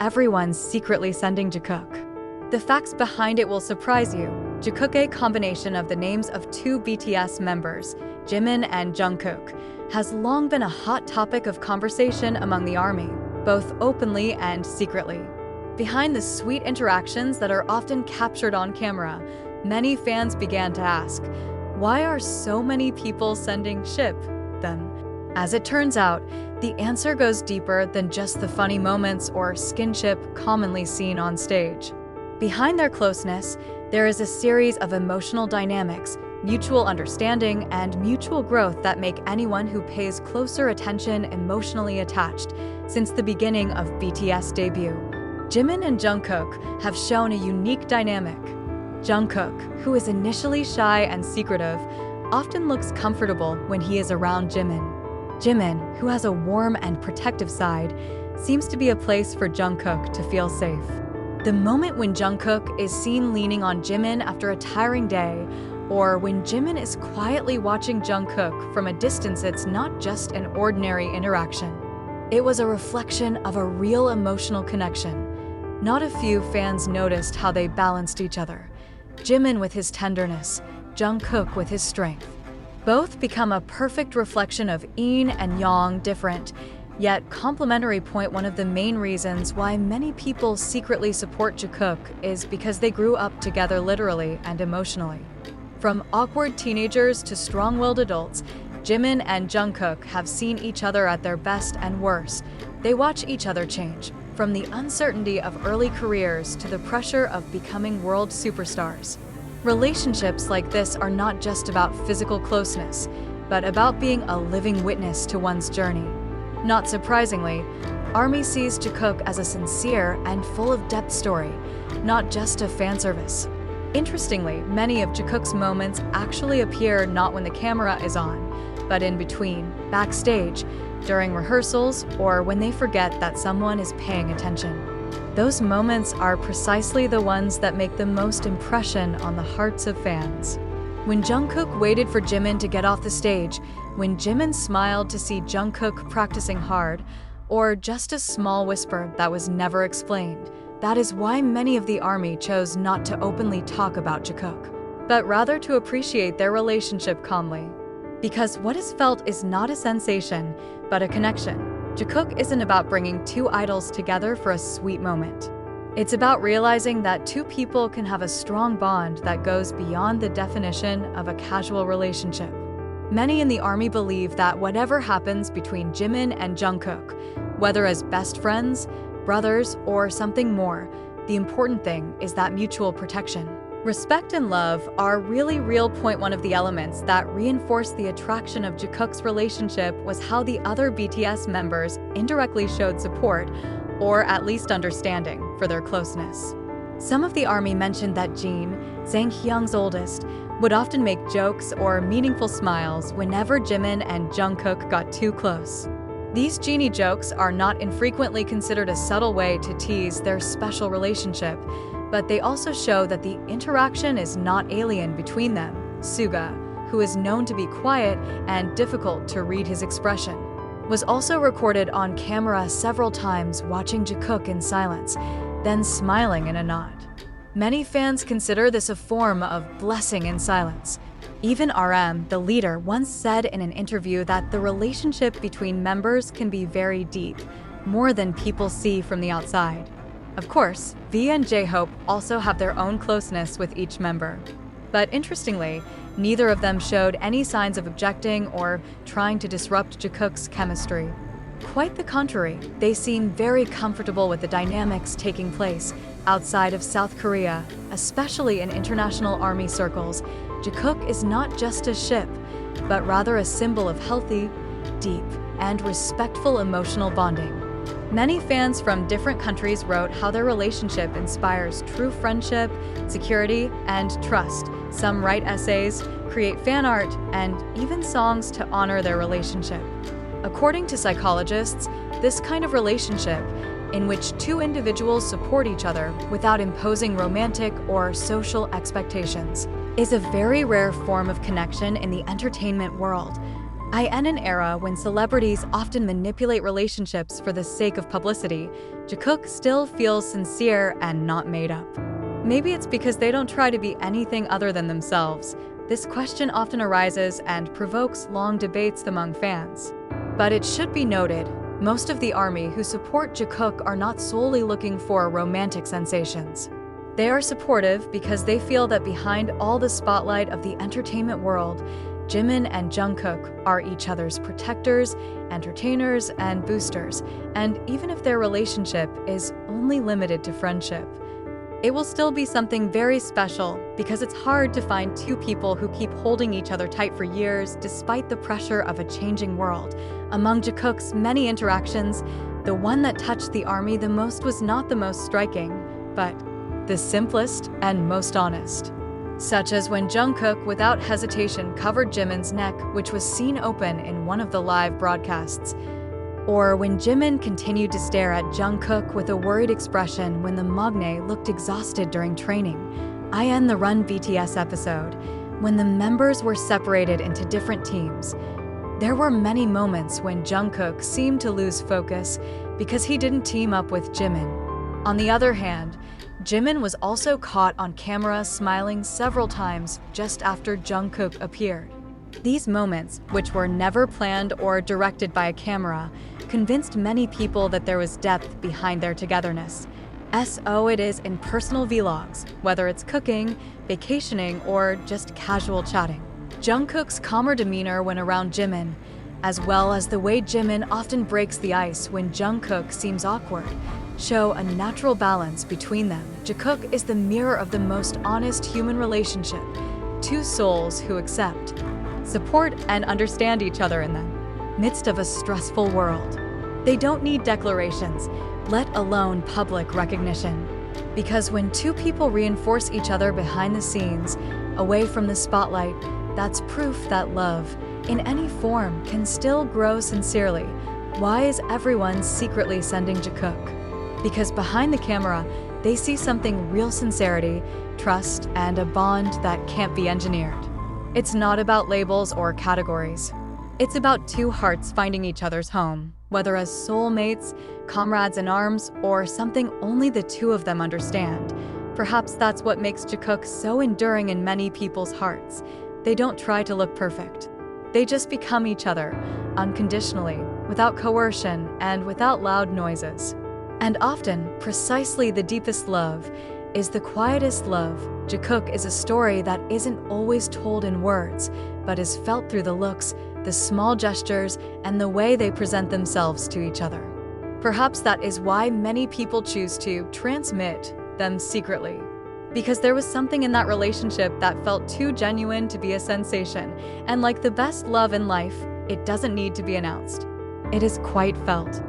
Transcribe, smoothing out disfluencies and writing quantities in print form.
everyone's secretly sending Jikook? The facts behind it will surprise you. Jikook, a combination of the names of two BTS members, Jimin and Jungkook, has long been a hot topic of conversation among the ARMY, both openly and secretly. Behind the sweet interactions that are often captured on camera, many fans began to ask, why are so many people sending them? As it turns out, the answer goes deeper than just the funny moments or skinship commonly seen on stage. Behind their closeness, there is a series of emotional dynamics, mutual understanding, and mutual growth that make anyone who pays closer attention emotionally attached. Since the beginning of BTS debut, Jimin and Jungkook have shown a unique dynamic. Jungkook, who is initially shy and secretive, often looks comfortable when he is around Jimin. Jimin, who has a warm and protective side, seems to be a place for Jungkook to feel safe. The moment when Jungkook is seen leaning on Jimin after a tiring day, or when Jimin is quietly watching Jungkook from a distance, it's not just an ordinary interaction. It was a reflection of a real emotional connection. Not a few fans noticed how they balanced each other. Jimin with his tenderness, Jungkook with his strength. Both become a perfect reflection of yin and yang, different, yet complementary. One of the main reasons why many people secretly support Jikook is because they grew up together literally and emotionally. From awkward teenagers to strong-willed adults, Jimin and Jungkook have seen each other at their best and worst. They watch each other change, from the uncertainty of early careers to the pressure of becoming world superstars. Relationships like this are not just about physical closeness, but about being a living witness to one's journey. Not surprisingly, ARMY sees Jikook as a sincere and full of depth story, not just a fan service. Interestingly, many of Jikook's moments actually appear not when the camera is on, but in between, backstage, during rehearsals, or when they forget that someone is paying attention. Those moments are precisely the ones that make the most impression on the hearts of fans. When Jungkook waited for Jimin to get off the stage, when Jimin smiled to see Jungkook practicing hard, or just a small whisper that was never explained, that is why many of the ARMY chose not to openly talk about Jikook, but rather to appreciate their relationship calmly. Because what is felt is not a sensation, but a connection. Jikook isn't about bringing two idols together for a sweet moment. It's about realizing that two people can have a strong bond that goes beyond the definition of a casual relationship. Many in the ARMY believe that whatever happens between Jimin and Jungkook, whether as best friends, brothers, or something more, the important thing is that mutual protection. Respect and love are really real. One of the elements that reinforced the attraction of Jikook's relationship was how the other BTS members indirectly showed support, or at least understanding, for their closeness. Some of the ARMY mentioned that Jin, Sang Hyung's oldest, would often make jokes or meaningful smiles whenever Jimin and Jungkook got too close. These genie jokes are not infrequently considered a subtle way to tease their special relationship, but they also show that the interaction is not alien between them. Suga, who is known to be quiet and difficult to read his expression, was also recorded on camera several times watching Jikook in silence, then smiling in a nod. Many fans consider this a form of blessing in silence. Even RM, the leader, once said in an interview that the relationship between members can be very deep, more than people see from the outside. Of course, V and J-Hope also have their own closeness with each member. But interestingly, neither of them showed any signs of objecting or trying to disrupt Jikook's chemistry. Quite the contrary, they seem very comfortable with the dynamics taking place outside of South Korea, especially in international ARMY circles. Jikook is not just a ship, but rather a symbol of healthy, deep, and respectful emotional bonding. Many fans from different countries wrote how their relationship inspires true friendship, security, and trust. Some write essays, create fan art, and even songs to honor their relationship. According to psychologists, this kind of relationship, in which two individuals support each other without imposing romantic or social expectations, is a very rare form of connection in the entertainment world. In an era when celebrities often manipulate relationships for the sake of publicity, Jikook still feels sincere and not made up. Maybe it's because they don't try to be anything other than themselves. This question often arises and provokes long debates among fans. But it should be noted, most of the army who support Jikook are not solely looking for romantic sensations. They are supportive because they feel that behind all the spotlight of the entertainment world, Jimin and Jungkook are each other's protectors, entertainers, and boosters, and even if their relationship is only limited to friendship, it will still be something very special because it's hard to find two people who keep holding each other tight for years despite the pressure of a changing world. Among Jikook's many interactions, the one that touched the army the most was not the most striking, but the simplest and most honest. Such as when Jungkook without hesitation covered Jimin's neck, which was seen open in one of the live broadcasts. Or when Jimin continued to stare at Jungkook with a worried expression when the maknae looked exhausted during training. In the Run BTS episode, when the members were separated into different teams, there were many moments when Jungkook seemed to lose focus because he didn't team up with Jimin. On the other hand, Jimin was also caught on camera smiling several times just after Jungkook appeared. These moments, which were never planned or directed by a camera, convinced many people that there was depth behind their togetherness. So it is in personal vlogs, whether it's cooking, vacationing, or just casual chatting. Jungkook's calmer demeanor when around Jimin, as well as the way Jimin often breaks the ice when Jungkook seems awkward, show a natural balance between them. Jikook is the mirror of the most honest human relationship, two souls who accept, support, and understand each other in the midst of a stressful world. They don't need declarations, let alone public recognition. Because when two people reinforce each other behind the scenes, away from the spotlight, that's proof that love, in any form, can still grow sincerely. Why is everyone secretly sending Jikook? Because behind the camera, they see something real sincerity, trust, and a bond that can't be engineered. It's not about labels or categories. It's about two hearts finding each other's home, whether as soulmates, comrades in arms, or something only the two of them understand. Perhaps that's what makes Jikook so enduring in many people's hearts. They don't try to look perfect. They just become each other, unconditionally, without coercion, and without loud noises. And often, precisely the deepest love is the quietest love. Jikook is a story that isn't always told in words, but is felt through the looks, the small gestures, and the way they present themselves to each other. Perhaps that is why many people choose to transmit them secretly. Because there was something in that relationship that felt too genuine to be a sensation, and like the best love in life, it doesn't need to be announced. It is quite felt.